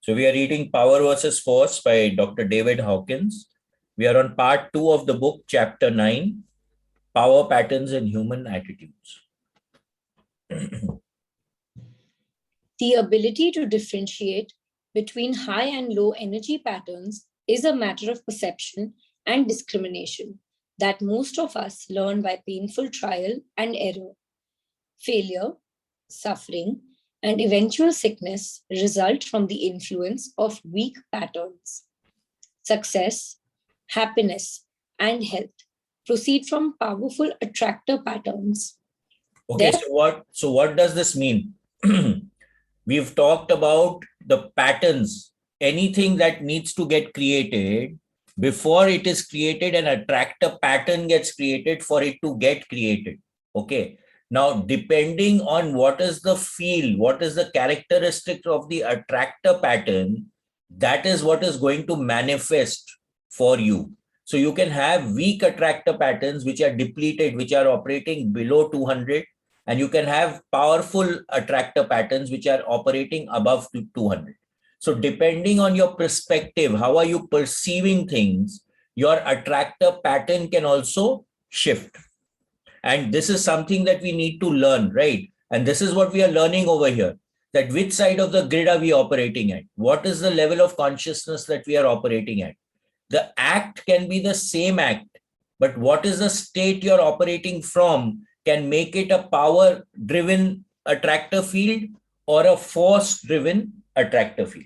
So we are reading Power versus Force by Dr. David Hawkins. We are on part 2 of the book, chapter 9, Power Patterns in Human Attitudes. The ability to differentiate between high and low energy patterns is a matter of perception and discrimination that most of us learn by painful trial and error. Failure, suffering, and eventual sickness result from the influence of weak patterns. Success, happiness, and health proceed from powerful attractor patterns. Okay, so what does this mean? We've talked about the patterns, anything that needs to get created. Before it is created, an attractor pattern gets created for it to get created. Okay. Now, depending on what is the field, what is the characteristic of the attractor pattern, that is what is going to manifest for you. So you can have weak attractor patterns which are depleted, which are operating below 200, and you can have powerful attractor patterns which are operating above 200. So depending on your perspective, how are you perceiving things, your attractor pattern can also shift. And this is something that we need to learn, right? And this is what we are learning over here, that which side of the grid are we operating at? What is the level of consciousness that we are operating at? The act can be the same act, but what is the state you're operating from can make it a power-driven attractor field or a force-driven attractor field.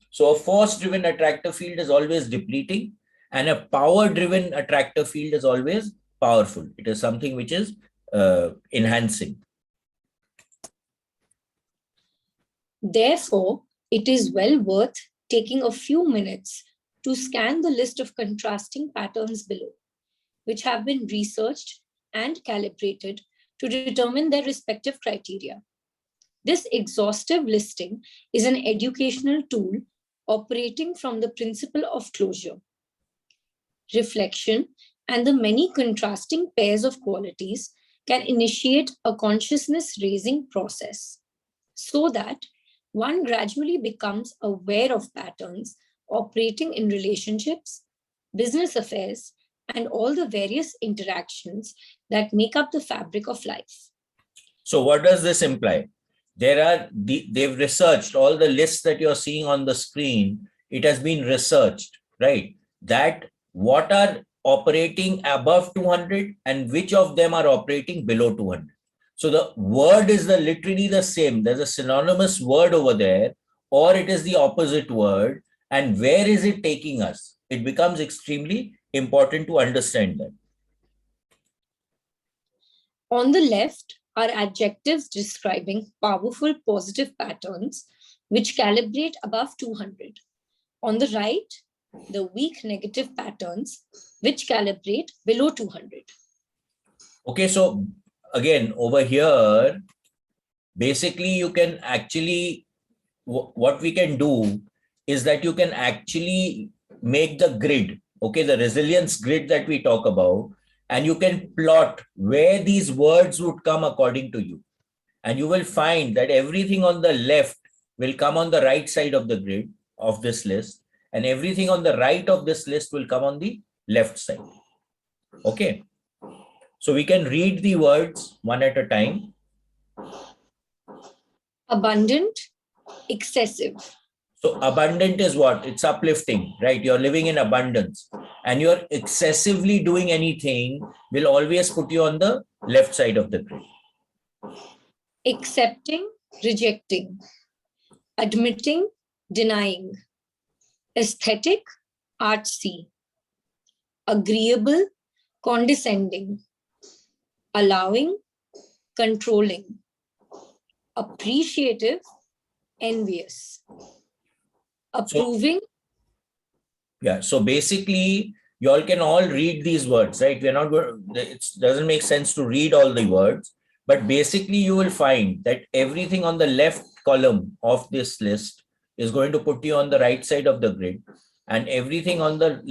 So a force-driven attractor field is always depleting, and a power-driven attractor field is always powerful. It is something which is enhancing. Therefore, it is well worth taking a few minutes to scan the list of contrasting patterns below, which have been researched and calibrated to determine their respective criteria. This exhaustive listing is an educational tool operating from the principle of closure. Reflection and the many contrasting pairs of qualities can initiate a consciousness-raising process so that one gradually becomes aware of patterns operating in relationships, business affairs, and all the various interactions that make up the fabric of life. So what does this imply? They've researched all the lists that you're seeing on the screen. It has been researched, right? That what are operating above 200 and which of them are operating below 200. So the word is literally the same. There's a synonymous word over there, or it is the opposite word. And where is it taking us? It becomes extremely important to understand that. On the left are adjectives describing powerful positive patterns which calibrate above 200. On the right, the weak negative patterns which calibrate below 200. Okay, so again, over here, basically you can actually, what we can do is that you can actually make the grid, okay, the resilience grid that we talk about, and you can plot where these words would come according to you. And you will find that everything on the left will come on the right side of the grid of this list, and everything on the right of this list will come on the left side. Okay. So we can read the words one at a time. Abundant, excessive. So abundant is what? It's uplifting, right? You're living in abundance, and you're excessively doing anything will always put you on the left side of the grid. Accepting, rejecting. Admitting, denying. Aesthetic, artsy. Agreeable, condescending. Allowing, controlling. Appreciative, envious. Approving. So basically, you all can all read these words, right? We're not going. It doesn't make sense to read all the words, but basically, you will find that everything on the left column of this list is going to put you on the right side of the grid, and everything on the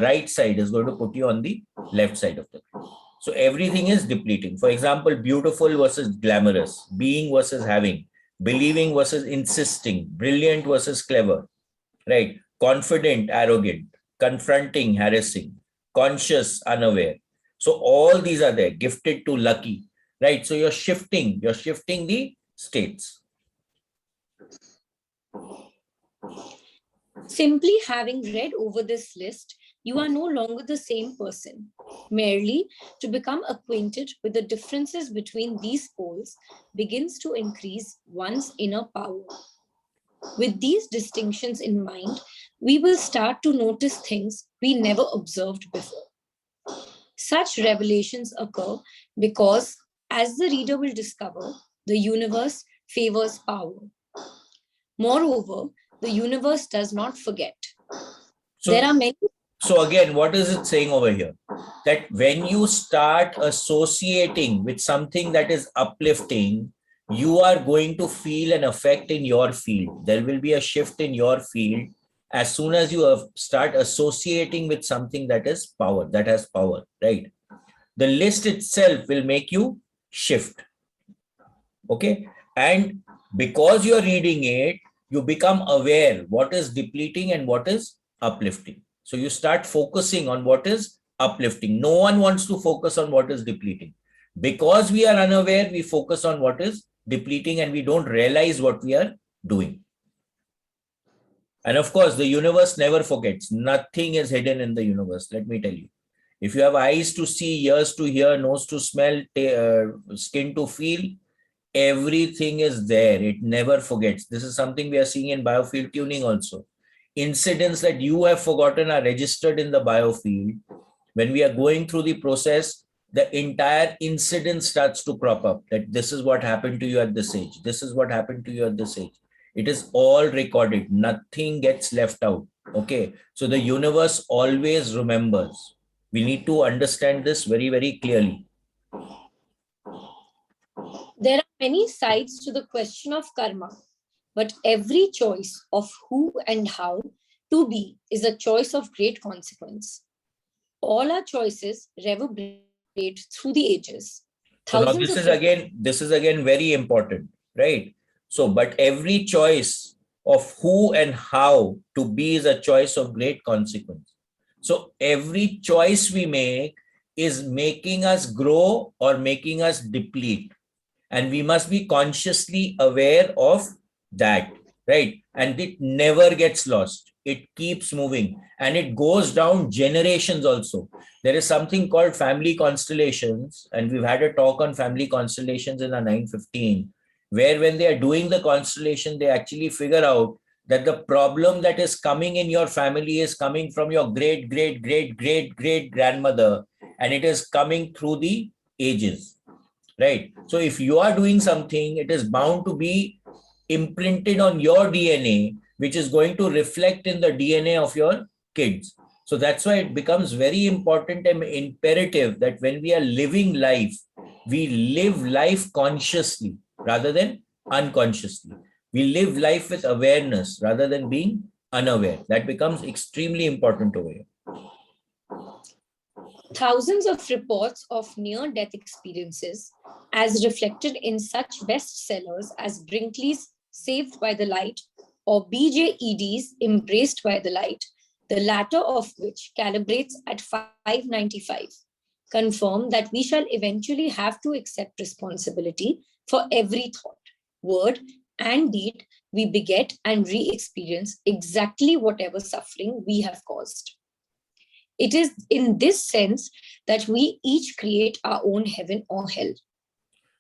right side is going to put you on the left side of the grid. So everything is depleting. For example, beautiful versus glamorous, being versus having, believing versus insisting, brilliant versus clever, right? Confident, arrogant, confronting, harassing, conscious, unaware. So all these are there, gifted to lucky, right? So you're shifting the states. Simply having read over this list, you are no longer the same person. Merely to become acquainted with the differences between these poles begins to increase one's inner power. With these distinctions in mind, we will start to notice things we never observed before. Such revelations occur because, as the reader will discover, the universe favors power. Moreover, the universe does not forget. There are many. So again, what is it saying over here? That when you start associating with something that is uplifting, you are going to feel an effect in your field. There will be a shift in your field as soon as you start associating with something that is power, that has power, right? The list itself will make you shift. Okay. And because you're reading it, you become aware what is depleting and what is uplifting. So you start focusing on what is uplifting. No one wants to focus on what is depleting. Because we are unaware, we focus on what is depleting and we don't realize what we are doing. And of course, the universe never forgets. Nothing is hidden in the universe, let me tell you. If you have eyes to see, ears to hear, nose to smell, skin to feel, everything is there. It never forgets. This is something we are seeing in biofield tuning also. Incidents that you have forgotten are registered in the biofield. When we are going through the process, the entire incident starts to crop up, that this is what happened to you at this age. This is what happened to you at this age. It is all recorded. Nothing gets left out. Okay. So the universe always remembers. We need to understand this very, very clearly. There are many sides to the question of karma, but every choice of who and how to be is a choice of great consequence. All our choices reverberate through the ages. So now this is again very important, right? So, but every choice of who and how to be is a choice of great consequence. So every choice we make is making us grow or making us deplete. And we must be consciously aware of that, right? And it never gets lost. It keeps moving and it goes down generations also. There is something called family constellations, and we've had a talk on family constellations in the 915, where when they are doing the constellation, they actually figure out that the problem that is coming in your family is coming from your great, great, great, great, great grandmother, and it is coming through the ages. Right. So if you are doing something, it is bound to be imprinted on your DNA, which is going to reflect in the DNA of your kids. So that's why it becomes very important and imperative that when we are living life, we live life consciously rather than unconsciously. We live life with awareness rather than being unaware. That becomes extremely important over here. Thousands of reports of near-death experiences, as reflected in such bestsellers as Brinkley's Saved by the Light or BJED's Embraced by the Light, the latter of which calibrates at 595, confirm that we shall eventually have to accept responsibility for every thought, word, and deed we beget and re-experience exactly whatever suffering we have caused. It is in this sense that we each create our own heaven or hell.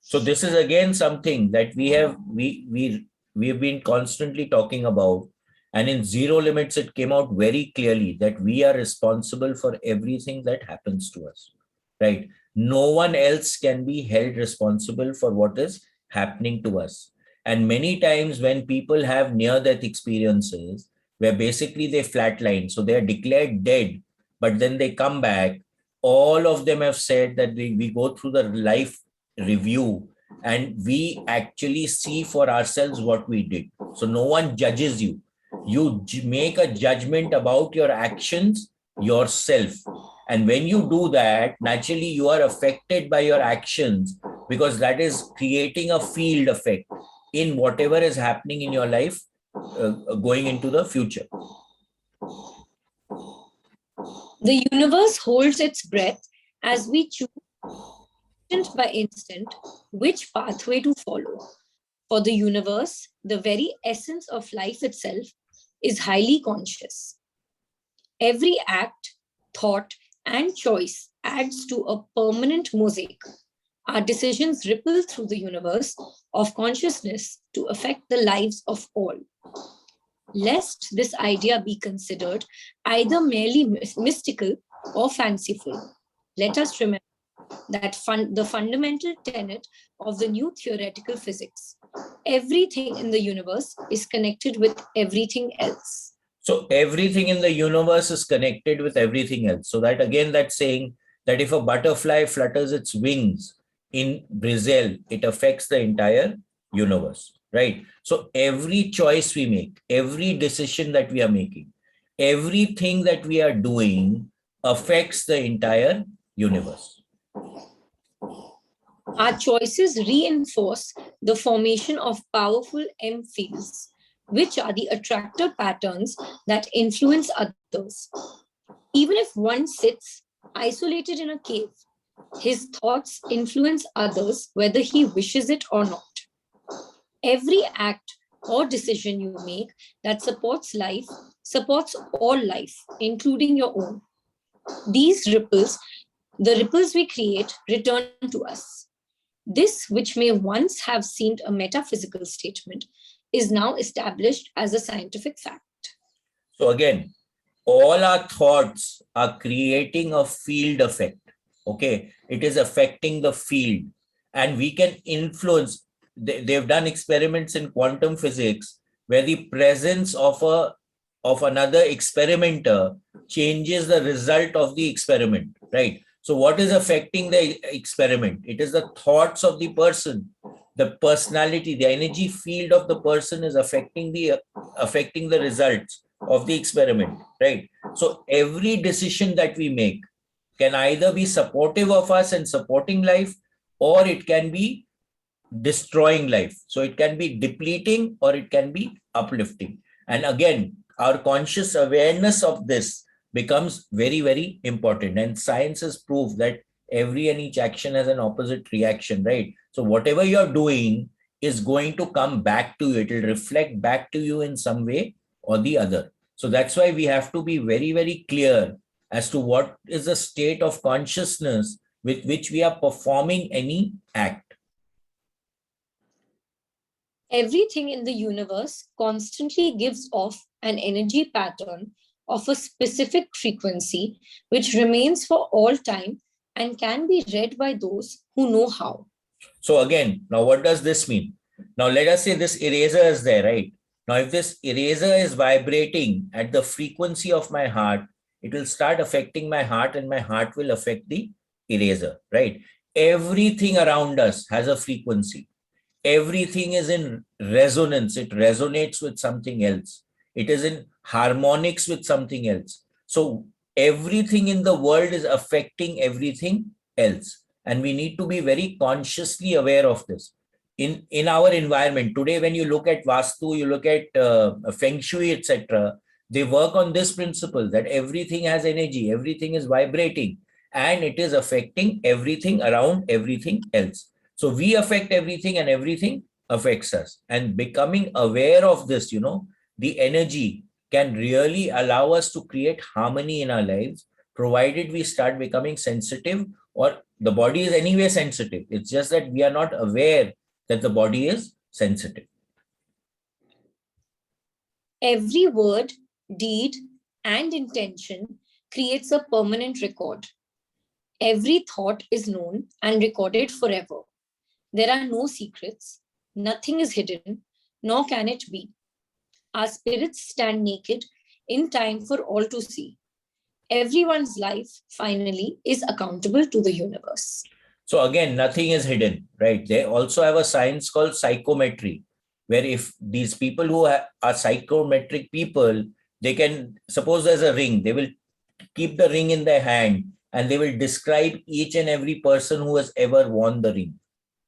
So this is again something that we have been constantly talking about, and in Zero Limits it came out very clearly that we are responsible for everything that happens to us, right? No one else can be held responsible for what is happening to us. And many times when people have near-death experiences where basically they flatline, so they are declared dead, but then they come back, all of them have said that we go through the life review and we actually see for ourselves what we did. So no one judges you. You make a judgment about your actions yourself. And when you do that, naturally you are affected by your actions because that is creating a field effect in whatever is happening in your life going into the future. The universe holds its breath as we choose instant by instant which pathway to follow. For the universe, the very essence of life itself is highly conscious. Every act, thought, and choice adds to a permanent mosaic. Our decisions ripple through the universe of consciousness to affect the lives of all. Lest this idea be considered either merely mystical or fanciful, let us remember that the fundamental tenet of the new theoretical physics. Everything in the universe is connected with everything else. So everything in the universe is connected with everything else. So that again, that's saying that if a butterfly flutters its wings in Brazil, it affects the entire universe, right? So every choice we make, every decision that we are making, everything that we are doing affects the entire universe. Our choices reinforce the formation of powerful M fields, which are the attractor patterns that influence others. Even if one sits isolated in a cave, his thoughts influence others whether he wishes it or not. Every act or decision you make that supports life supports all life, including your own. These ripples, the ripples we create, return to us. This, which may once have seemed a metaphysical statement, is now established as a scientific fact. So again, all our thoughts are creating a field effect. Okay, it is affecting the field, and we can influence. They've done experiments in quantum physics where the presence of another experimenter changes the result of the experiment, right? So what is affecting the experiment? It is the thoughts of the person, the personality, the energy field of the person is affecting the results of the experiment, right? So every decision that we make can either be supportive of us and supporting life, or it can be destroying life. So it can be depleting or it can be uplifting. And again, our conscious awareness of this becomes very, very important. And science has proved that every and each action has an opposite reaction, right? So whatever you're doing is going to come back to you. It will reflect back to you in some way or the other. So that's why we have to be very, very clear as to what is the state of consciousness with which we are performing any act. Everything in the universe constantly gives off an energy pattern of a specific frequency, which remains for all time and can be read by those who know how. So again, now what does this mean? Now let us say this eraser is there, right? Now if this eraser is vibrating at the frequency of my heart, it will start affecting my heart and my heart will affect the eraser, right? Everything around us has a frequency. Everything is in resonance. It resonates with something else. It is in harmonics with something else. So everything in the world is affecting everything else. And we need to be very consciously aware of this. In our environment today, when you look at Vastu, you look at Feng Shui, etc., they work on this principle that everything has energy, everything is vibrating, and it is affecting everything around everything else. So we affect everything and everything affects us. And becoming aware of this, the energy can really allow us to create harmony in our lives, provided we start becoming sensitive, or the body is anyway sensitive. It's just that we are not aware that the body is sensitive. Every word, deed, and intention creates a permanent record. Every thought is known and recorded forever. There are no secrets, nothing is hidden, nor can it be. Our spirits stand naked in time for all to see. Everyone's life, finally, is accountable to the universe. So again, nothing is hidden, right? They also have a science called psychometry, where if these people who are psychometric people, they can, suppose there's a ring, they will keep the ring in their hand and they will describe each and every person who has ever worn the ring,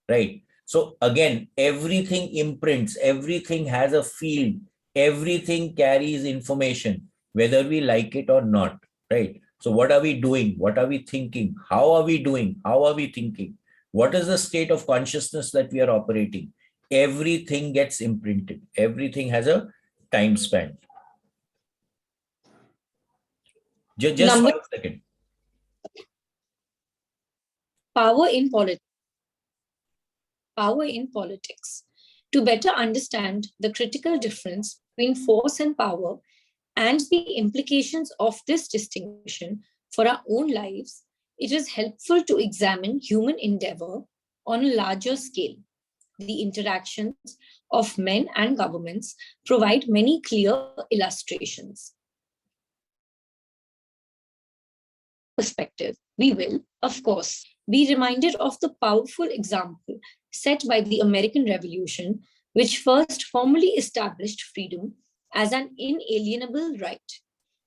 right? So again, everything imprints, everything has a field, everything carries information, whether we like it or not, right? So what are we doing? What are we thinking? How are we doing? How are we thinking? What is the state of consciousness that we are operating? Everything gets imprinted. Everything has a time span. Just Number 1 second. power in politics. Power in politics. To better understand the critical difference between force and power and the implications of this distinction for our own lives, it is helpful to examine human endeavor on a larger scale. The interactions of men and governments provide many clear illustrations. Perspective, we will, of course, be reminded of the powerful example set by the American Revolution, which first formally established freedom as an inalienable right,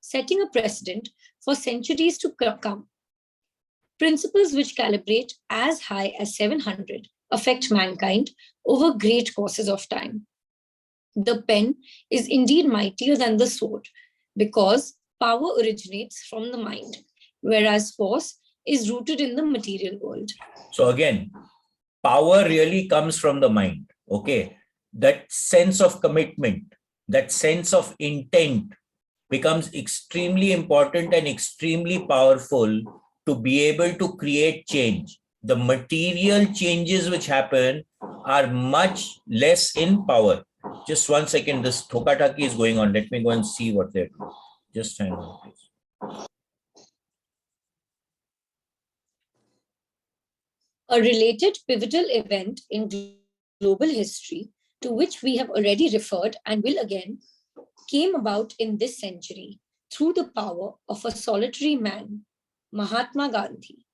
setting a precedent for centuries to come. Principles which calibrate as high as 700 affect mankind over great courses of time. The pen is indeed mightier than the sword because power originates from the mind, whereas force is rooted in the material world. So again, power really comes from the mind. Okay. That sense of commitment, that sense of intent becomes extremely important and extremely powerful to be able to create change. The material changes which happen are much less in power. Just 1 second, this Thokataki is going on. Let me go and see what they're doing. Just hang on, please. A related pivotal event in global history, to which we have already referred and will again, came about in this century through the power of a solitary man, Mahatma Gandhi,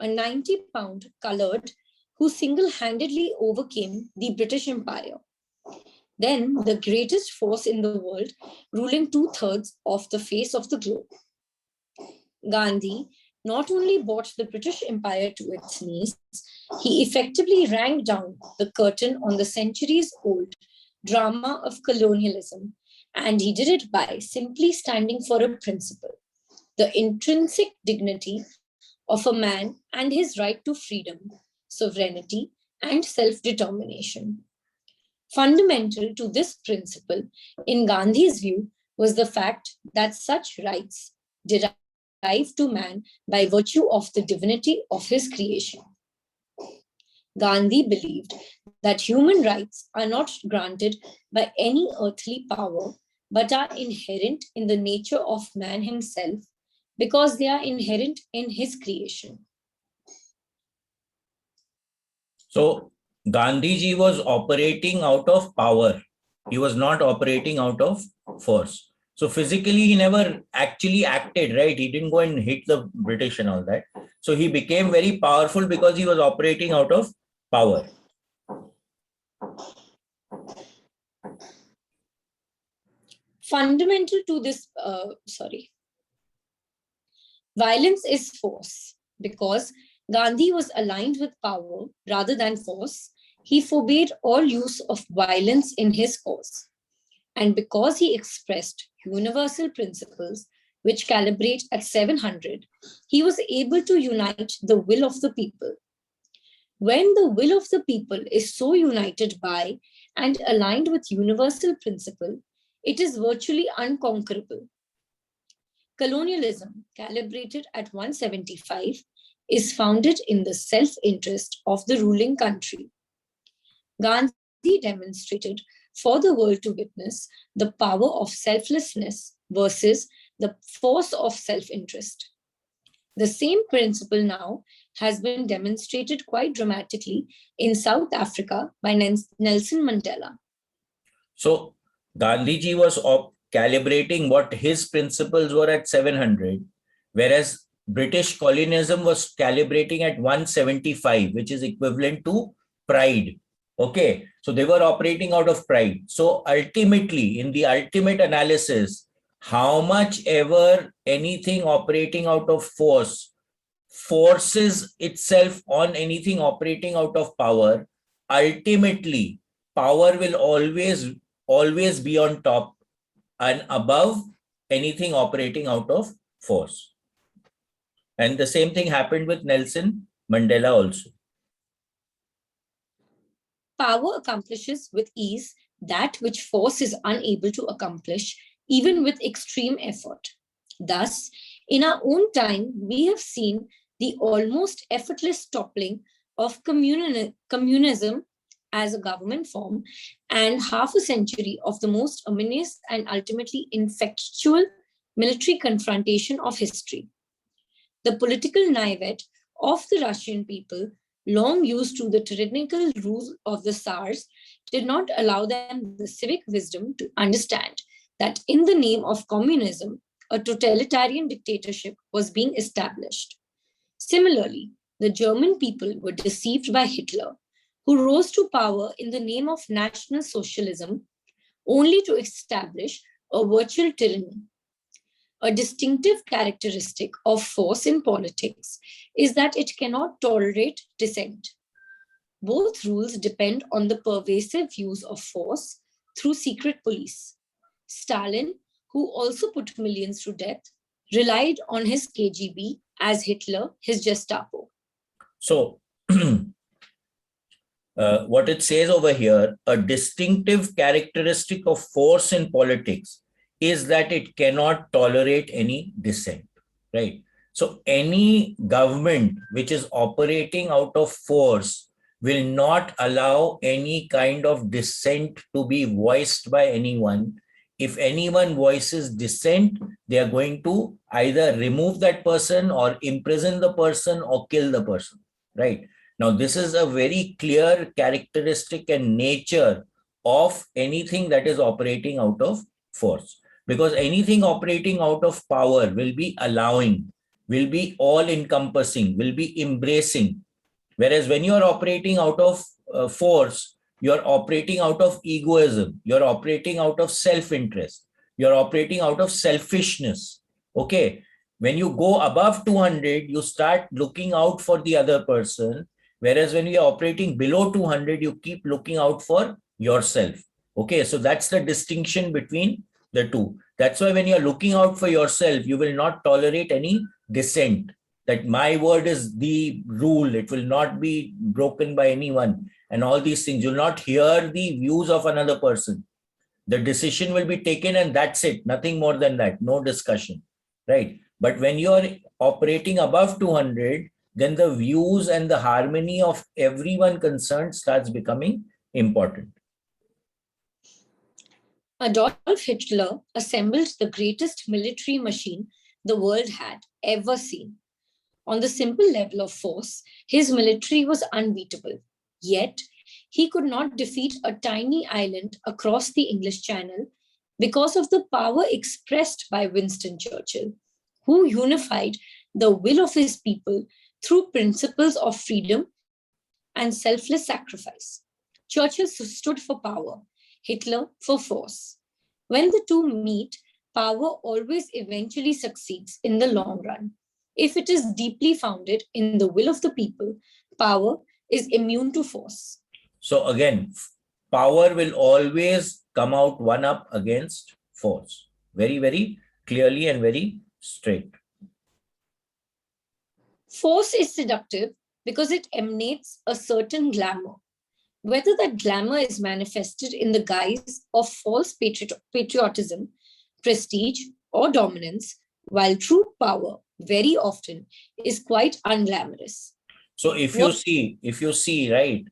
a 90-pound colored who single-handedly overcame the British Empire, then the greatest force in the world, ruling 2/3 of the face of the globe. Gandhi not only brought the British Empire to its knees, he effectively rang down the curtain on the centuries-old drama of colonialism, and he did it by simply standing for a principle, the intrinsic dignity of a man and his right to freedom, sovereignty, and self-determination. Fundamental to this principle, in Gandhi's view, was the fact that such rights derived to man by virtue of the divinity of his creation. Gandhi believed that human rights are not granted by any earthly power, but are inherent in the nature of man himself because they are inherent in his creation. So Gandhiji was operating out of power. He was not operating out of force. So physically, he never actually acted, right? He didn't go and hit the British and all that. So he became very powerful because he was operating out of power. Fundamental to this, violence is force. Because Gandhi was aligned with power rather than force, he forbade all use of violence in his cause. And because he expressed universal principles which calibrate at 700, he was able to unite the will of the people. When the will of the people is so united by and aligned with universal principle, it is virtually unconquerable. Colonialism, calibrated at 175, is founded in the self-interest of the ruling country. Gandhi demonstrated for the world to witness the power of selflessness versus the force of self-interest. The same principle now has been demonstrated quite dramatically in South Africa by Nelson Mandela. So Gandhiji was calibrating what his principles were at 700, whereas British colonialism was calibrating at 175, which is equivalent to pride. Okay, so they were operating out of pride. So ultimately, in the ultimate analysis, how much ever anything operating out of force forces itself on anything operating out of power, ultimately power will always be on top and above anything operating out of force. And the same thing happened with Nelson Mandela also. Power accomplishes with ease that which force is unable to accomplish, even with extreme effort. Thus, in our own time, we have seen the almost effortless toppling of communism as a government form, and half a century of the most ominous and ultimately ineffectual military confrontation of history. The political naivete of the Russian people, long used to the tyrannical rule of the Tsars, did not allow them the civic wisdom to understand that in the name of communism, a totalitarian dictatorship was being established. Similarly, the German people were deceived by Hitler, who rose to power in the name of National Socialism, only to establish a virtual tyranny. A distinctive characteristic of force in politics is that it cannot tolerate dissent. Both rules depend on the pervasive use of force through secret police. Stalin, who also put millions to death, relied on his KGB as Hitler his Gestapo. So, what it says over here, a distinctive characteristic of force in politics is that it cannot tolerate any dissent, right? So any government which is operating out of force will not allow any kind of dissent to be voiced by anyone. If anyone voices dissent, they are going to either remove that person or imprison the person or kill the person, right? Now, this is a very clear characteristic and nature of anything that is operating out of force. Because anything operating out of power will be allowing, will be all-encompassing, will be embracing. Whereas when you are operating out of force, you're operating out of egoism, you're operating out of self-interest, you're operating out of selfishness. Okay, when you go above 200, you start looking out for the other person. Whereas when you're operating below 200, you keep looking out for yourself. Okay, so that's the distinction between the two. That's why when you're looking out for yourself, you will not tolerate any dissent. That my word is the rule. It will not be broken by anyone. And all these things, you'll not hear the views of another person. The decision will be taken and that's it. Nothing more than that. No discussion, right? But when you're operating above 200, then the views and the harmony of everyone concerned starts becoming important. Adolf Hitler assembled the greatest military machine the world had ever seen. On the simple level of force, his military was unbeatable. Yet, he could not defeat a tiny island across the English Channel because of the power expressed by Winston Churchill, who unified the will of his people through principles of freedom and selfless sacrifice. Churchill stood for power, Hitler for force. When the two meet, power always eventually succeeds in the long run. If it is deeply founded in the will of the people, power is immune to force. So again, power will always come out one up against force. Very, very clearly and very straight. Force is seductive because it emanates a certain glamour. Whether that glamour is manifested in the guise of false patriotism, prestige, or dominance, while true power very often is quite unglamorous. So if you see, right,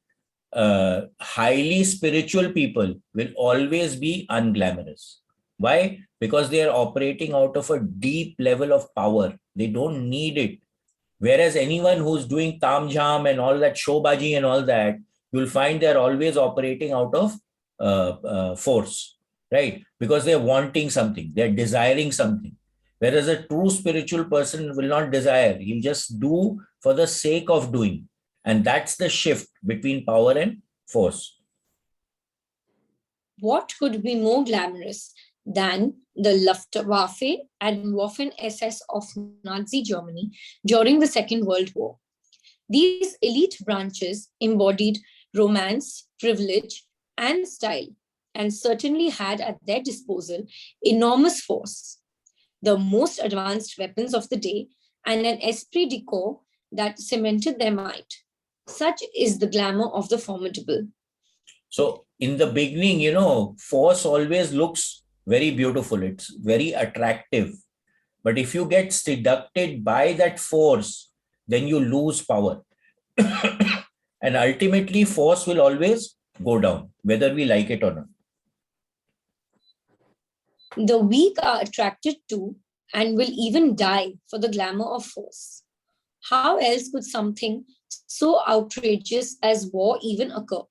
highly spiritual people will always be unglamorous. Why? Because they are operating out of a deep level of power. They don't need it. Whereas anyone who's doing tam jam and all that showbaji and all that, you'll find they're always operating out of force, right? Because they're wanting something, they're desiring something. Whereas a true spiritual person will not desire, he'll just do for the sake of doing. And that's the shift between power and force. What could be more glamorous than the Luftwaffe and Waffen-SS of Nazi Germany during the Second World War? These elite branches embodied romance, privilege, and style. and certainly had at their disposal enormous force, the most advanced weapons of the day, and an esprit de corps that cemented their might. Such is the glamour of the formidable. So in the beginning, force always looks very beautiful. It's very attractive. But if you get seduced by that force, then you lose power. And ultimately, force will always go down, whether we like it or not. The weak are attracted to and will even die for the glamour of force. How else could something so outrageous as war even occur?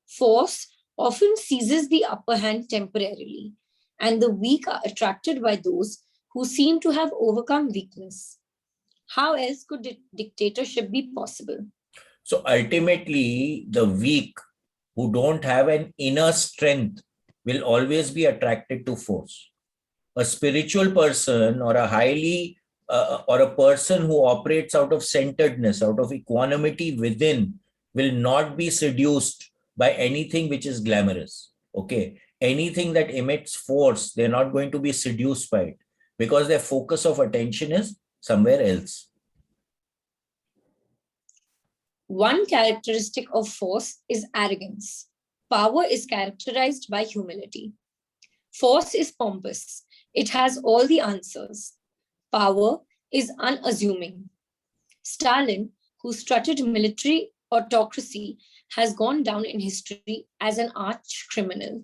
Force often seizes the upper hand temporarily, and the weak are attracted by those who seem to have overcome weakness. How else could dictatorship be possible? So ultimately, the weak who don't have an inner strength will always be attracted to force. A spiritual person or a person who operates out of centeredness, out of equanimity within, will not be seduced by anything which is glamorous. Okay. Anything that emits force, they're not going to be seduced by it because their focus of attention is somewhere else. One characteristic of force is arrogance. Power is characterized by humility. Force is pompous. It has all the answers. Power is unassuming. Stalin, who strutted military autocracy, has gone down in history as an arch criminal.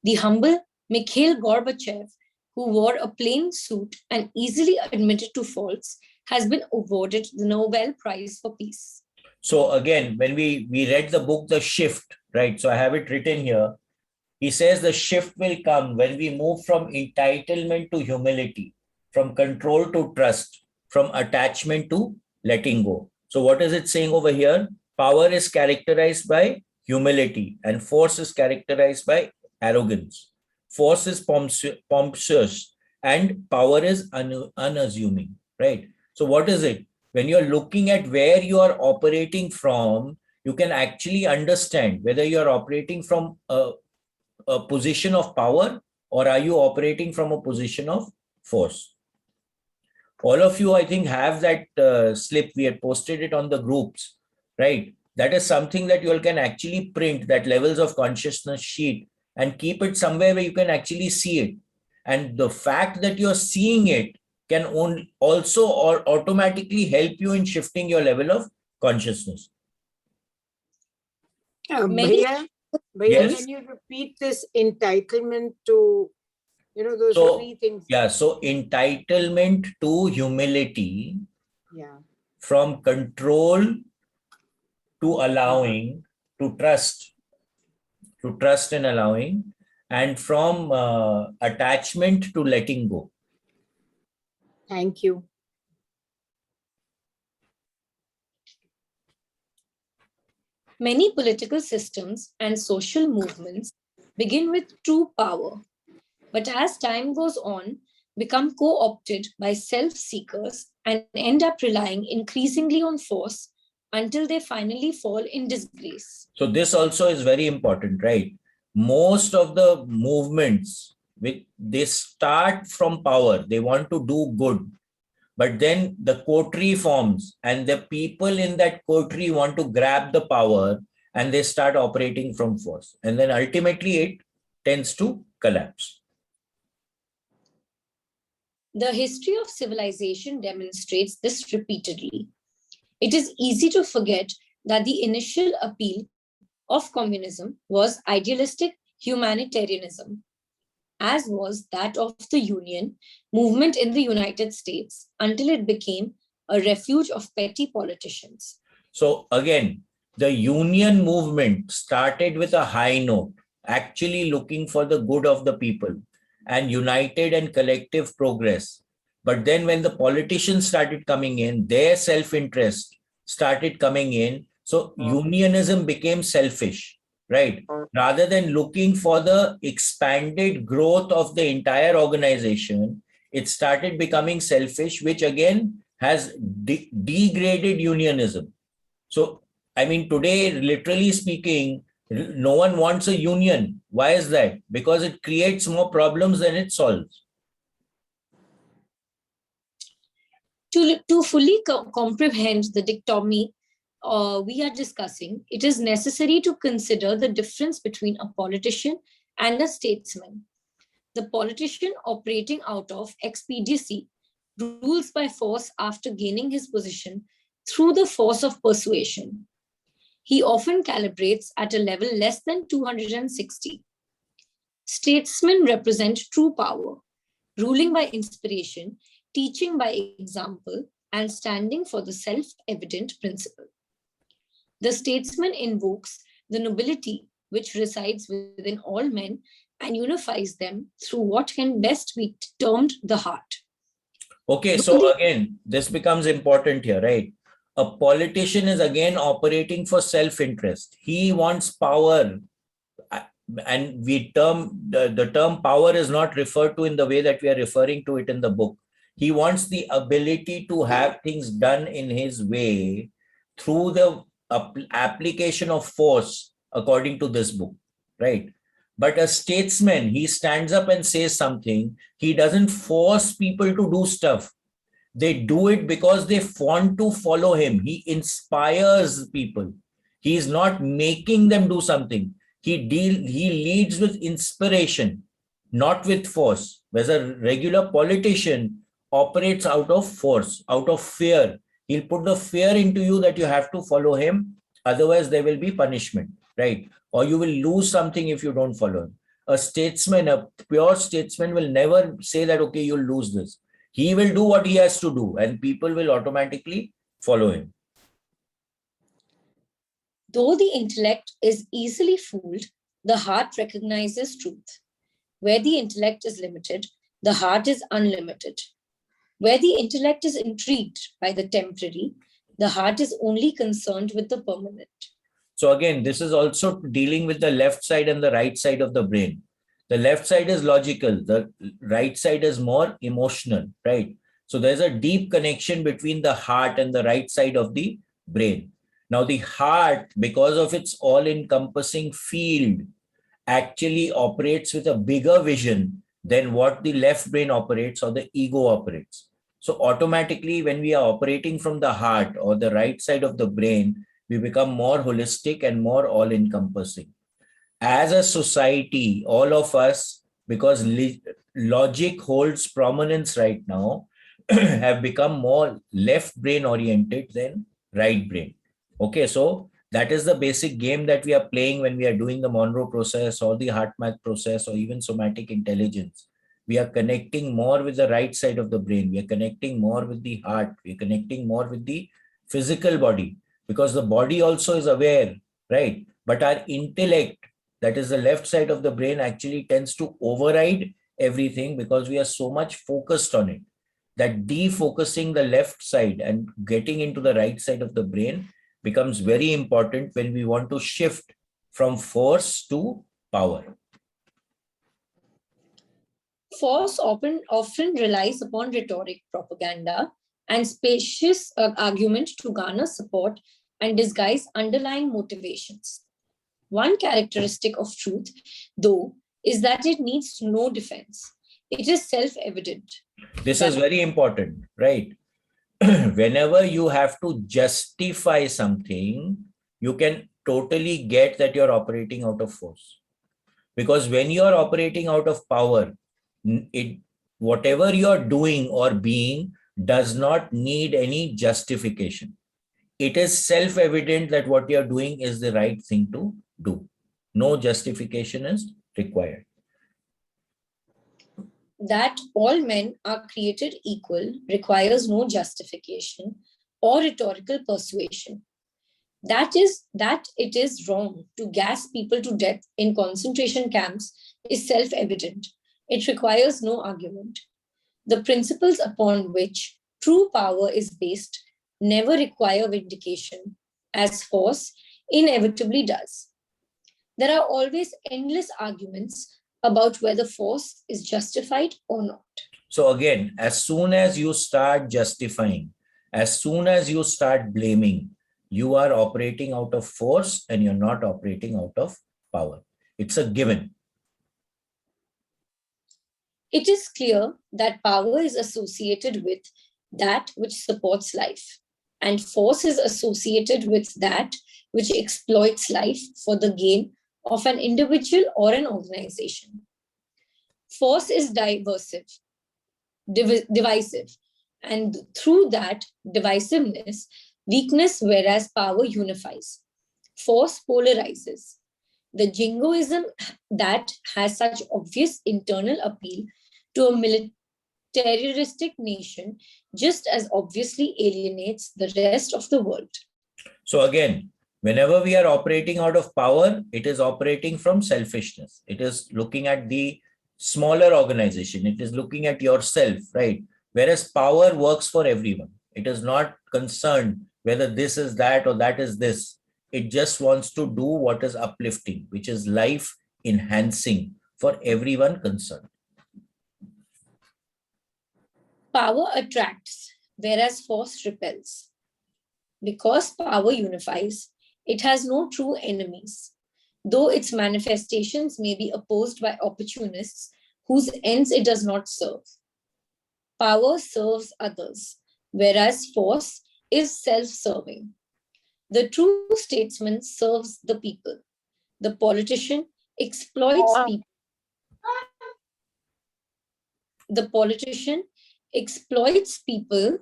The humble Mikhail Gorbachev, who wore a plain suit and easily admitted to faults, has been awarded the Nobel Prize for Peace. So again, when we read the book, The Shift, right? So I have it written here. He says the shift will come when we move from entitlement to humility, from control to trust, from attachment to letting go. So what is it saying over here? Power is characterized by humility and force is characterized by arrogance. Force is pompous and power is unassuming, right? So what is it? When you're looking at where you are operating from, you can actually understand whether you're operating from a position of power or are you operating from a position of force. All of you, I think, have that slip. We had posted it on the groups, right? That is something that you all can actually print, that levels of consciousness sheet, and keep it somewhere where you can actually see it. And the fact that you're seeing it can also automatically help you in shifting your level of consciousness. Bhaiya, Yes. Can you repeat this entitlement to, those three things? Yeah, so entitlement to humility, from control to allowing, to trust and allowing, and from attachment to letting go. Thank you. Many political systems and social movements begin with true power, but as time goes on, become co-opted by self-seekers and end up relying increasingly on force until they finally fall in disgrace. So this also is very important, right? Most of the movements, they start from power. They want to do good. But then the coterie forms and the people in that coterie want to grab the power and they start operating from force. And then ultimately it tends to collapse. The history of civilization demonstrates this repeatedly. It is easy to forget that the initial appeal of communism was idealistic humanitarianism, as was that of the Union movement in the United States, until it became a refuge of petty politicians. So again, the Union movement started with a high note, actually looking for the good of the people and united and collective progress. But then when the politicians started coming in, their self-interest started coming in. So unionism became selfish, right? Rather than looking for the expanded growth of the entire organization, it started becoming selfish, which again has degraded unionism. So, I mean, today, literally speaking, No one wants a union. Why is that? Because it creates more problems than it solves. To fully comprehend the dichotomy we are discussing, it is necessary to consider the difference between a politician and a statesman. The politician operating out of expediency rules by force after gaining his position through the force of persuasion. He often calibrates at a level less than 260. Statesmen represent true power, ruling by inspiration, teaching by example, and standing for the self-evident principle. The statesman invokes the nobility which resides within all men and unifies them through what can best be termed the heart. Okay, so again, this becomes important here, right? A politician is again operating for self-interest. He wants power, and the term power is not referred to in the way that we are referring to it in the book. He wants the ability to have things done in his way through the application of force, according to this book, right? But a statesman, he stands up and says something. He doesn't force people to do stuff. They do it because they want to follow him. He inspires people. He is not making them do something. He leads with inspiration, not with force. Whereas a regular politician operates out of force, out of fear. He'll put the fear into you that you have to follow him. Otherwise, there will be punishment, right? Or you will lose something if you don't follow him. A statesman, a pure statesman will never say that, okay, you'll lose this. He will do what he has to do and people will automatically follow him. Though the intellect is easily fooled, the heart recognizes truth. Where the intellect is limited, the heart is unlimited. Where the intellect is intrigued by the temporary, the heart is only concerned with the permanent. So again, this is also dealing with the left side and the right side of the brain. The left side is logical. The right side is more emotional, right? So there's a deep connection between the heart and the right side of the brain. Now the heart, because of its all-encompassing field, actually operates with a bigger vision than what the left brain operates or the ego operates. So automatically, when we are operating from the heart or the right side of the brain, we become more holistic and more all-encompassing. As a society, all of us, because logic holds prominence right now, have become more left brain oriented than right brain. Okay, so that is the basic game that we are playing when we are doing the Monroe process or the heart math process or even somatic intelligence. We are connecting more with the right side of the brain. We are connecting more with the heart. We are connecting more with the physical body, because the body also is aware, right? But our intellect, that is the left side of the brain, actually tends to override everything because we are so much focused on it that defocusing the left side and getting into the right side of the brain becomes very important when we want to shift from force to power. Force often relies upon rhetoric, propaganda, and specious argument to garner support and disguise underlying motivations. One characteristic of truth, though, is that it needs no defense. It is self-evident. This is very important, right? Whenever you have to justify something, you can totally get that you're operating out of force. Because when you're operating out of power, whatever you're doing or being does not need any justification. It is self-evident that what you're doing is the right thing to do. No justification is required. That all men are created equal requires no justification or rhetorical persuasion. That it is wrong to gas people to death in concentration camps is self-evident. It requires no argument. The principles upon which true power is based never require vindication, as force inevitably does. There are always endless arguments about whether force is justified or not. So again, as soon as you start justifying, as soon as you start blaming, you are operating out of force and you're not operating out of power. It's a given. It is clear that power is associated with that which supports life, and force is associated with that which exploits life for the gain of an individual or an organization. Force is divisive, and through that divisiveness, weakness, whereas power unifies. Force polarizes. The jingoism that has such obvious internal appeal to a militaristic nation just as obviously alienates the rest of the world. So again, whenever we are operating out of power, it is operating from selfishness. It is looking at the smaller organization. It is looking at yourself, right? Whereas power works for everyone. It is not concerned whether this is that or that is this. It just wants to do what is uplifting, which is life enhancing for everyone concerned. Power attracts, whereas force repels. Because power unifies, it has no true enemies, though its manifestations may be opposed by opportunists whose ends it does not serve. Power serves others, whereas force is self-serving. The true statesman serves the people. The politician exploits people. The politician exploits people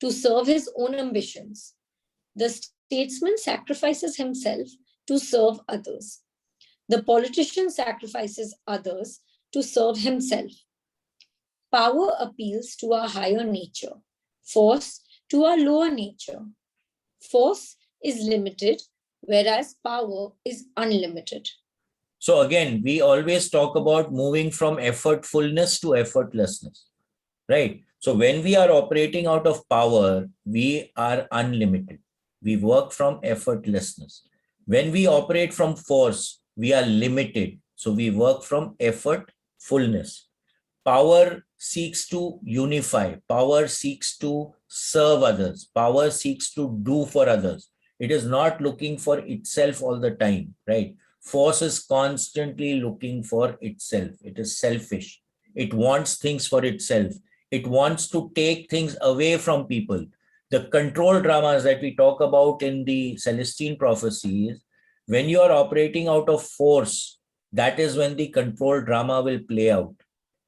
to serve his own ambitions. The statesman sacrifices himself to serve others. The politician sacrifices others to serve himself. Power appeals to our higher nature, force to our lower nature. Force is limited, whereas power is unlimited. So again, we always talk about moving from effortfulness to effortlessness, right? So when we are operating out of power, we are unlimited. We work from effortlessness. When we operate from force, we are limited. So we work from effortfulness. Power seeks to unify. Power seeks to serve others. Power seeks to do for others. It is not looking for itself all the time, right? Force is constantly looking for itself. It is selfish. It wants things for itself. It wants to take things away from people. The control dramas that we talk about in the Celestine prophecies, when you are operating out of force, that is when the control drama will play out.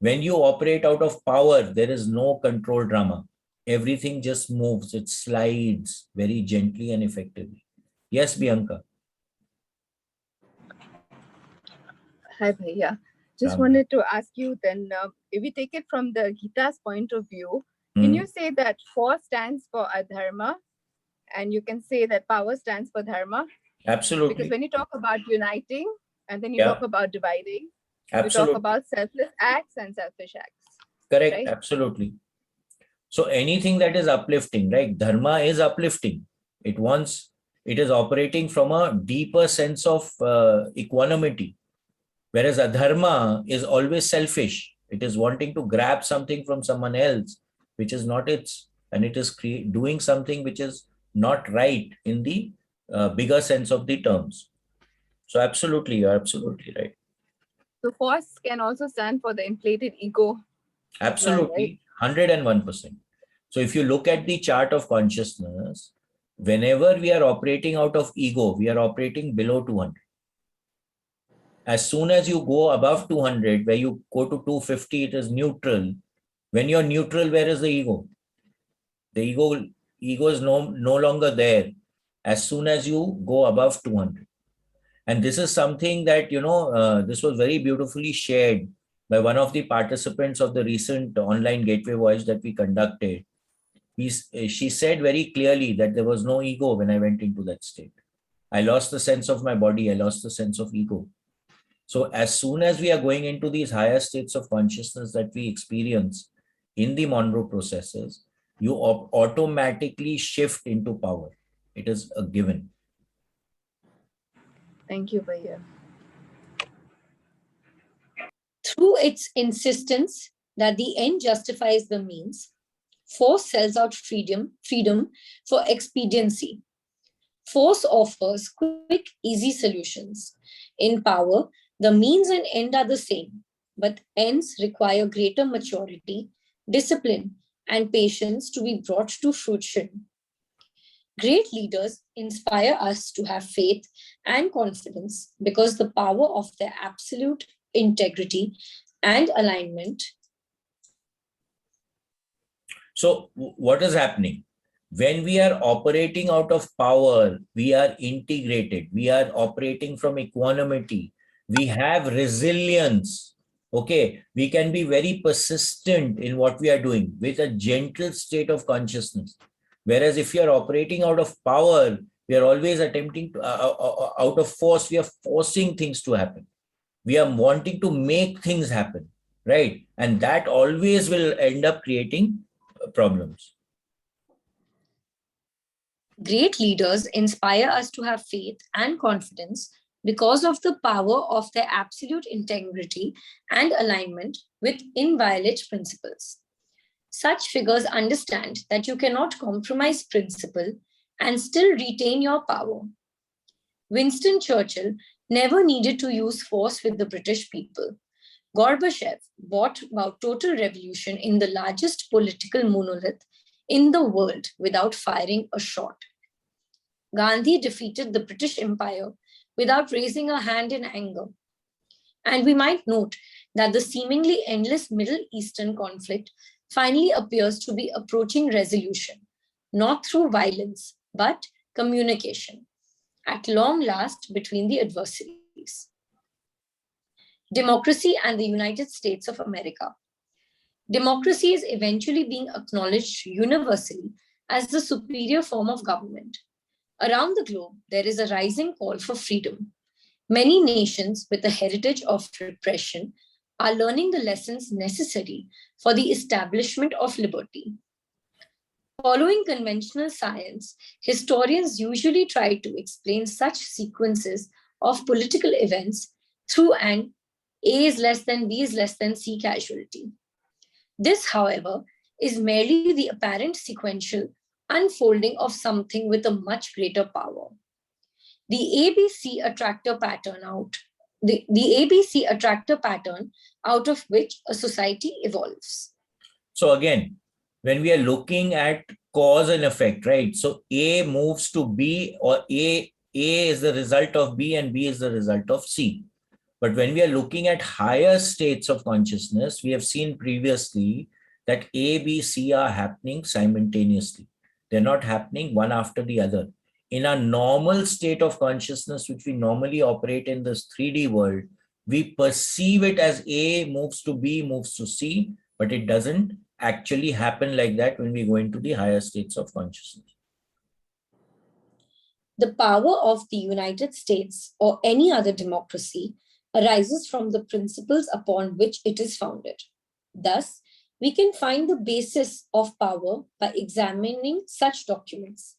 When you operate out of power, there is no control drama. Everything just moves. It slides very gently and effectively. Yes, Bianca. Hi, Bhaiya. Just wanted to ask you then, if we take it from the Gita's point of view, can you say that force stands for adharma and you can say that power stands for dharma? Absolutely. Because when you talk about uniting and then you talk about dividing, absolutely. you talk about selfless acts and selfish acts. Correct. Right? Absolutely. So anything that is uplifting, right? Dharma is uplifting. It is operating from a deeper sense of equanimity. Whereas adharma is always selfish. It is wanting to grab something from someone else, which is not its, and it is doing something which is not right in the bigger sense of the terms. So absolutely, you're absolutely right. So force can also stand for the inflated ego. Absolutely, well, right? 101%. So if you look at the chart of consciousness, whenever we are operating out of ego, we are operating below 200. As soon as you go above 200, where you go to 250, it is neutral. When you're neutral, where is the ego? The ego is no longer there as soon as you go above 200. And this is something that, this was very beautifully shared by one of the participants of the recent online gateway voyage that we conducted. She said very clearly that there was no ego when I went into that state. I lost the sense of my body. I lost the sense of ego. So as soon as we are going into these higher states of consciousness that we experience in the Monroe processes, you automatically shift into power. It is a given. Thank you, Bhaiya. Through its insistence that the end justifies the means, force sells out freedom for expediency. Force offers quick, easy solutions. In power, the means and end are the same, but ends require greater maturity, discipline, and patience to be brought to fruition. Great leaders inspire us to have faith and confidence because the power of their absolute integrity and alignment. So what is happening? When we are operating out of power, we are integrated. We are operating from equanimity. We have resilience. Okay, we can be very persistent in what we are doing with a gentle state of consciousness. Whereas if you are operating out of power, we are always attempting to, out of force, we are forcing things to happen. We are wanting to make things happen, right? And that always will end up creating problems. Great leaders inspire us to have faith and confidence because of the power of their absolute integrity and alignment with inviolate principles. Such figures understand that you cannot compromise principle and still retain your power. Winston Churchill never needed to use force with the British people. Gorbachev brought about total revolution in the largest political monolith in the world without firing a shot. Gandhi defeated the British Empire without raising a hand in anger. And we might note that the seemingly endless Middle Eastern conflict finally appears to be approaching resolution, not through violence, but communication, at long last between the adversaries. Democracy and the United States of America. Democracy is eventually being acknowledged universally as the superior form of government. Around the globe, there is a rising call for freedom. Many nations with a heritage of repression are learning the lessons necessary for the establishment of liberty. Following conventional science, historians usually try to explain such sequences of political events through an A is less than B is less than C casualty. This, however, is merely the apparent sequential unfolding of something with a much greater power. The ABC attractor pattern out of which a society evolves. So again, when we are looking at cause and effect, right? So A moves to B, or A is the result of B and B is the result of C. But when we are looking at higher states of consciousness, we have seen previously that A, B, C are happening simultaneously. They're not happening one after the other. In a normal state of consciousness, which we normally operate in this 3D world, we perceive it as A moves to B, moves to C, but it doesn't actually happen like that when we go into the higher states of consciousness. The power of the United States or any other democracy arises from the principles upon which it is founded. Thus, we can find the basis of power by examining such documents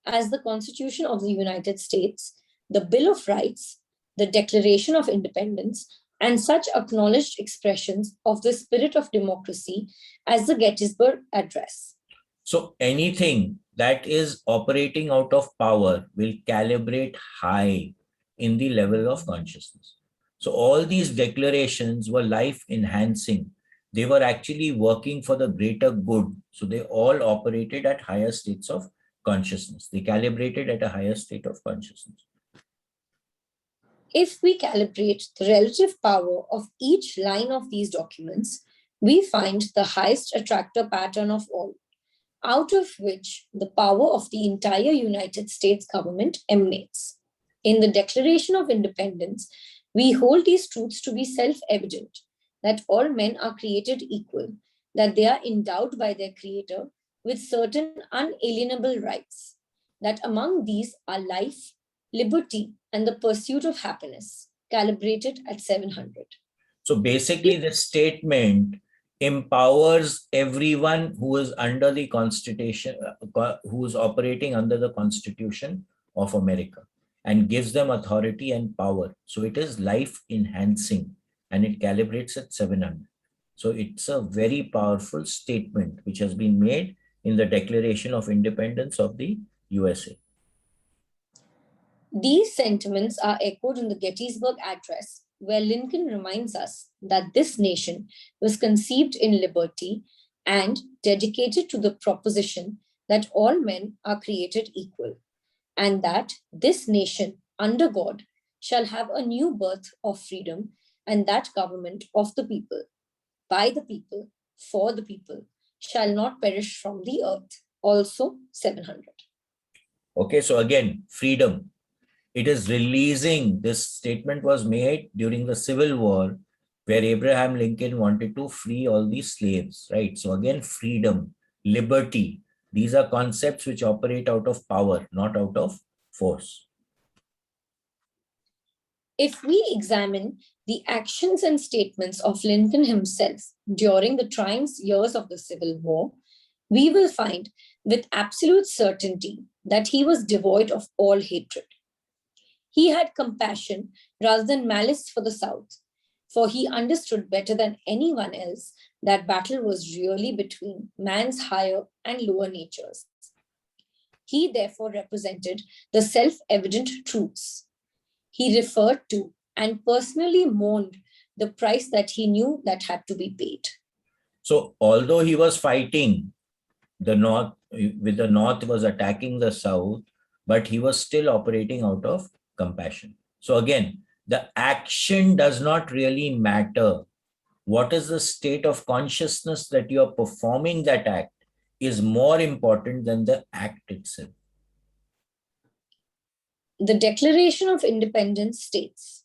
as the Constitution of the United States, the Bill of Rights, the Declaration of Independence, and such acknowledged expressions of the spirit of democracy as the Gettysburg Address. So anything that is operating out of power will calibrate high in the level of consciousness. So all these declarations were life enhancing. They were actually working for the greater good. So they all operated at higher states of consciousness. They calibrated at a higher state of consciousness. If we calibrate the relative power of each line of these documents, we find the highest attractor pattern of all, out of which the power of the entire United States government emanates. In the Declaration of Independence, we hold these truths to be self-evident, that all men are created equal, that they are endowed by their Creator with certain unalienable rights, that among these are life, liberty, and the pursuit of happiness, calibrated at 700. So basically, this statement empowers everyone who is under the Constitution, who is operating under the Constitution of America, and gives them authority and power. So it is life enhancing, and it calibrates at 700. So it's a very powerful statement which has been made in the Declaration of Independence of the USA. These sentiments are echoed in the Gettysburg Address, where Lincoln reminds us that this nation was conceived in liberty and dedicated to the proposition that all men are created equal, and that this nation, under God, shall have a new birth of freedom, and that government of the people, by the people, for the people, shall not perish from the earth. Also 700. Okay, so again, freedom. It is releasing, this statement was made during the Civil War, where Abraham Lincoln wanted to free all these slaves, right? So again, freedom, liberty, these are concepts which operate out of power, not out of force. If we examine the actions and statements of Lincoln himself during the trying years of the Civil War, we will find with absolute certainty that he was devoid of all hatred. He had compassion rather than malice for the South, for he understood better than anyone else that battle was really between man's higher and lower natures. He therefore represented the self-evident truths. He referred to and personally mourned the price that he knew that had to be paid. So although he was fighting the North, with the North was attacking the South, but he was still operating out of compassion. So again, the action does not really matter. What is the state of consciousness that you are performing that act is more important than the act itself. The Declaration of Independence states,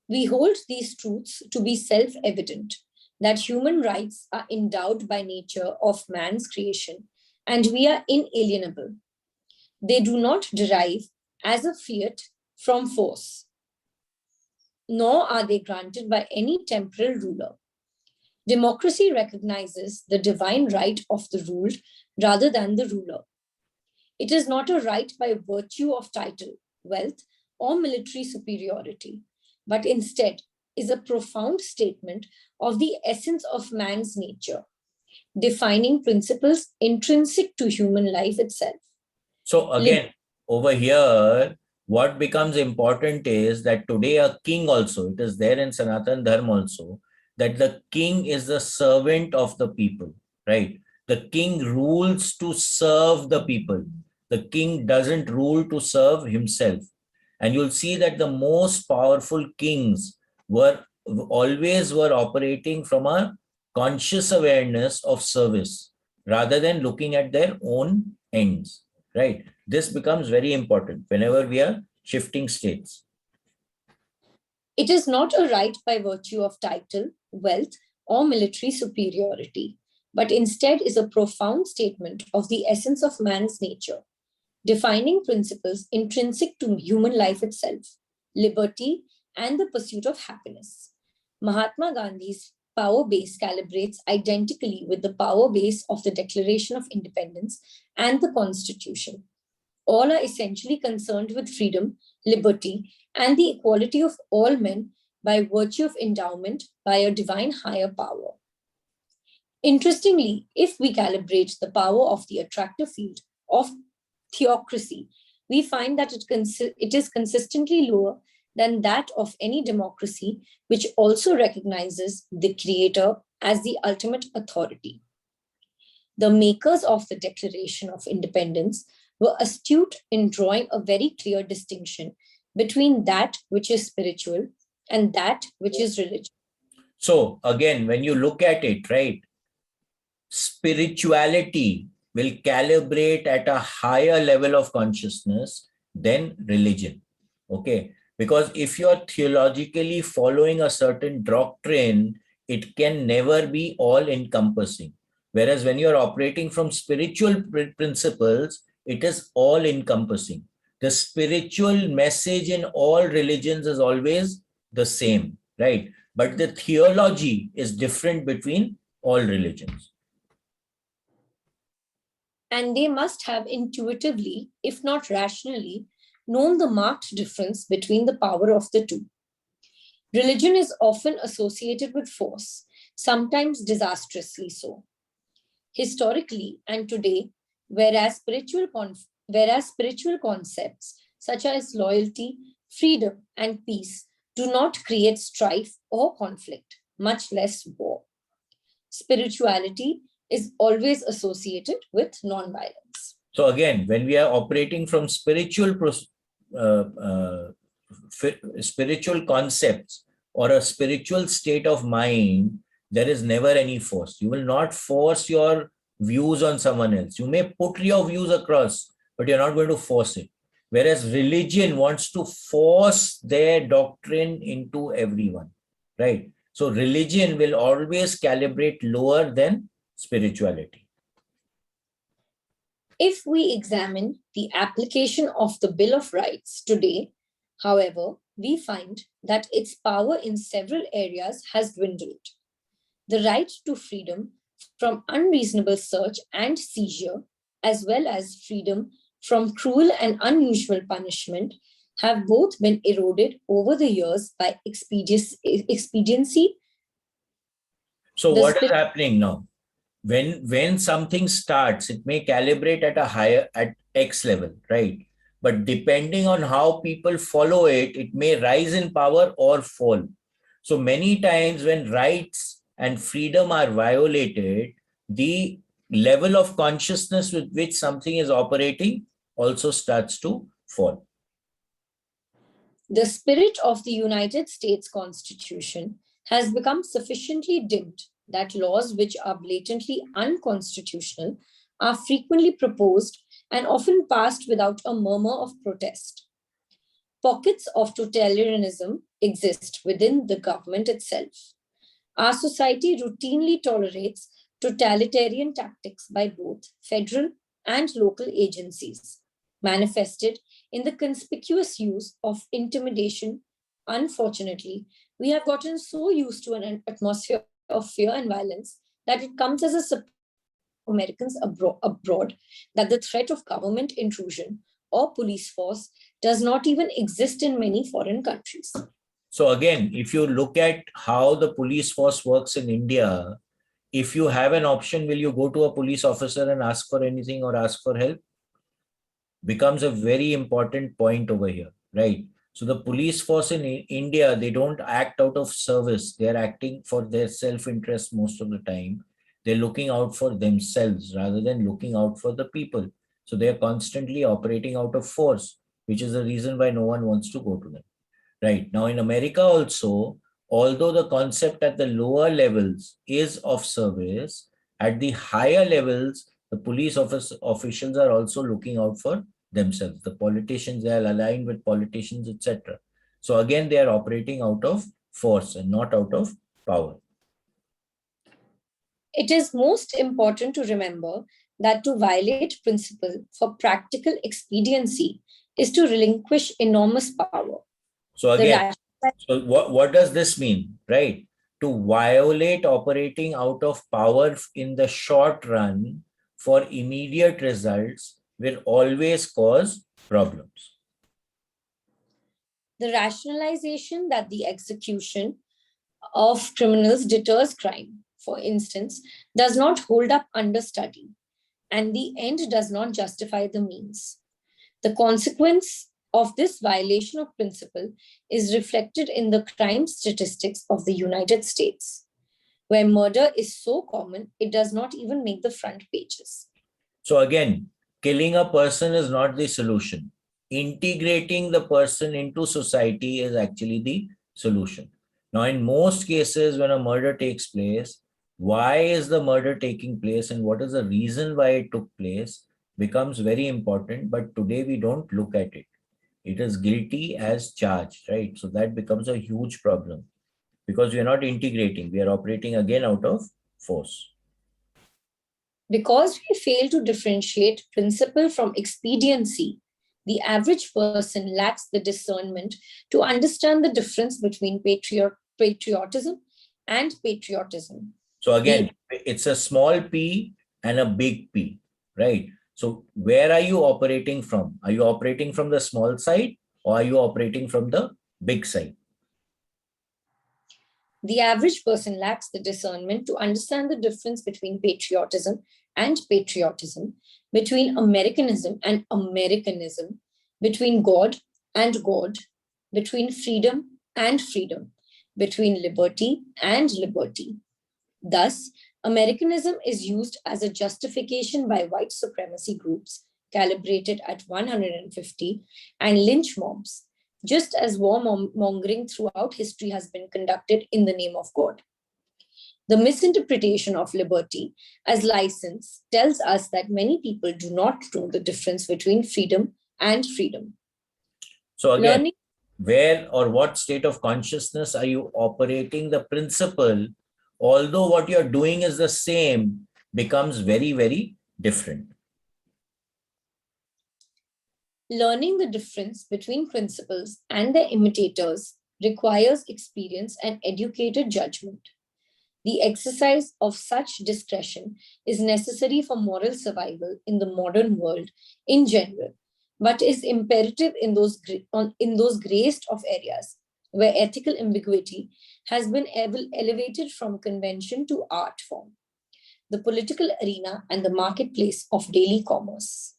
"We hold these truths to be self-evident, that human rights are endowed by nature of man's creation, and we are inalienable. They do not derive as a fiat from force, nor are they granted by any temporal ruler. Democracy recognizes the divine right of the ruled rather than the ruler. It is not a right by virtue of title, wealth, or military superiority, but instead is a profound statement of the essence of man's nature, defining principles intrinsic to human life itself." So again, over here, what becomes important is that today a king also, it is there in Sanatan Dharma also, that the king is the servant of the people, right? The king rules to serve the people. The king doesn't rule to serve himself. And you'll see that the most powerful kings were operating from a conscious awareness of service rather than looking at their own ends, right? This becomes very important whenever we are shifting states. It is not a right by virtue of title, wealth, or military superiority, but instead is a profound statement of the essence of man's nature, defining principles intrinsic to human life itself, liberty, and the pursuit of happiness. Mahatma Gandhi's power base calibrates identically with the power base of the Declaration of Independence and the Constitution. All are essentially concerned with freedom, liberty, and the equality of all men by virtue of endowment by a divine higher power. Interestingly, if we calibrate the power of the attractive field of theocracy, we find that it is consistently lower than that of any democracy, which also recognizes the creator as the ultimate authority. The makers of the Declaration of Independence were astute in drawing a very clear distinction between that which is spiritual and that which is religious. So again, when you look at it, right, spirituality will calibrate at a higher level of consciousness than religion. Okay, because if you're theologically following a certain doctrine, it can never be all encompassing. Whereas when you're operating from spiritual principles, it is all encompassing. The spiritual message in all religions is always the same, right? But the theology is different between all religions. And they must have intuitively, if not rationally, known the marked difference between the power of the two. Religion is often associated with force, sometimes disastrously so. Historically and today, whereas spiritual concepts such as loyalty, freedom, and peace, do not create strife or conflict, much less war. Spirituality is always associated with nonviolence. So again, when we are operating from spiritual concepts or a spiritual state of mind, there is never any force. You will not force your views on someone else. You may put your views across, but you're not going to force it. Whereas religion wants to force their doctrine into everyone, right? So religion will always calibrate lower than spirituality. If we examine the application of the Bill of Rights today, however, we find that its power in several areas has dwindled. The right to freedom from unreasonable search and seizure, as well as freedom from cruel and unusual punishment, have both been eroded over the years by expediency. So what is happening now? When something starts, it may calibrate at X level, right? But depending on how people follow it, it may rise in power or fall. So many times when rights and freedom are violated, the level of consciousness with which something is operating also starts to fall. The spirit of the United States Constitution has become sufficiently dimmed that laws which are blatantly unconstitutional are frequently proposed and often passed without a murmur of protest. Pockets of totalitarianism exist within the government itself. Our society routinely tolerates totalitarian tactics by both federal and local agencies, manifested in the conspicuous use of intimidation. Unfortunately, we have gotten so used to an atmosphere of fear and violence that it comes as a surprise to Americans abroad that the threat of government intrusion or police force does not even exist in many foreign countries. So again, if you look at how the police force works in India, if you have an option, will you go to a police officer and ask for anything or ask for help? Becomes a very important point over here, right? So the police force in India, they don't act out of service. They're acting for their self-interest most of the time. They're looking out for themselves rather than looking out for the people. So they're constantly operating out of force, which is the reason why no one wants to go to them. Right. Now in America also, although the concept at the lower levels is of service, at the higher levels, the police officials are also looking out for themselves. The politicians, they are aligned with politicians, etc. So again, they are operating out of force and not out of power. It is most important to remember that to violate principle for practical expediency is to relinquish enormous power. So again, so what does this mean, right? To violate operating out of power in the short run for immediate results will always cause problems. The rationalization that the execution of criminals deters crime, for instance, does not hold up under study, and the end does not justify the means. The consequence of this violation of principle is reflected in the crime statistics of the United States, where murder is so common, it does not even make the front pages. So again, killing a person is not the solution. Integrating the person into society is actually the solution. Now, in most cases, when a murder takes place, why is the murder taking place and what is the reason why it took place becomes very important. But today we don't look at it. It is guilty as charged, right? So that becomes a huge problem because we are not integrating. We are operating again out of force. Because we fail to differentiate principle from expediency, the average person lacks the discernment to understand the difference between patriotism and patriotism. So again, it's a small p and a big P, right? So where are you operating from? Are you operating from the small side or are you operating from the big side? The average person lacks the discernment to understand the difference between patriotism and patriotism, between Americanism and Americanism, between God and God, between freedom and freedom, between liberty and liberty. Thus, Americanism is used as a justification by white supremacy groups calibrated at 150 and lynch mobs, just as warmongering throughout history has been conducted in the name of God. The misinterpretation of liberty as license tells us that many people do not know the difference between freedom and freedom. So again, where or what state of consciousness are you operating the principle, although what you're doing is the same, becomes very, very different. Learning the difference between principles and their imitators requires experience and educated judgment. The exercise of such discretion is necessary for moral survival in the modern world in general, but is imperative in those graced of areas where ethical ambiguity has been elevated from convention to art form, the political arena and the marketplace of daily commerce.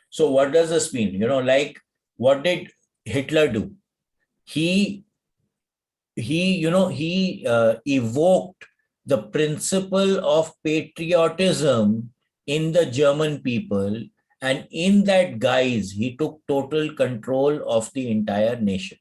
So what does this mean? Like, what did Hitler do? He evoked the principle of patriotism in the German people, and in that guise, he took total control of the entire nation,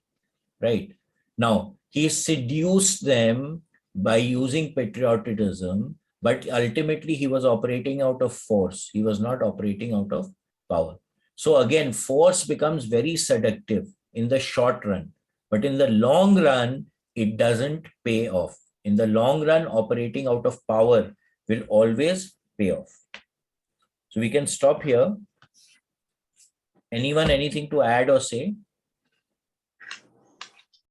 right? Now, he seduced them by using patriotism, but ultimately he was operating out of force. He was not operating out of power. So again, force becomes very seductive in the short run, but in the long run, it doesn't pay off. In the long run, operating out of power will always pay off. So we can stop here. Anyone, anything to add or say?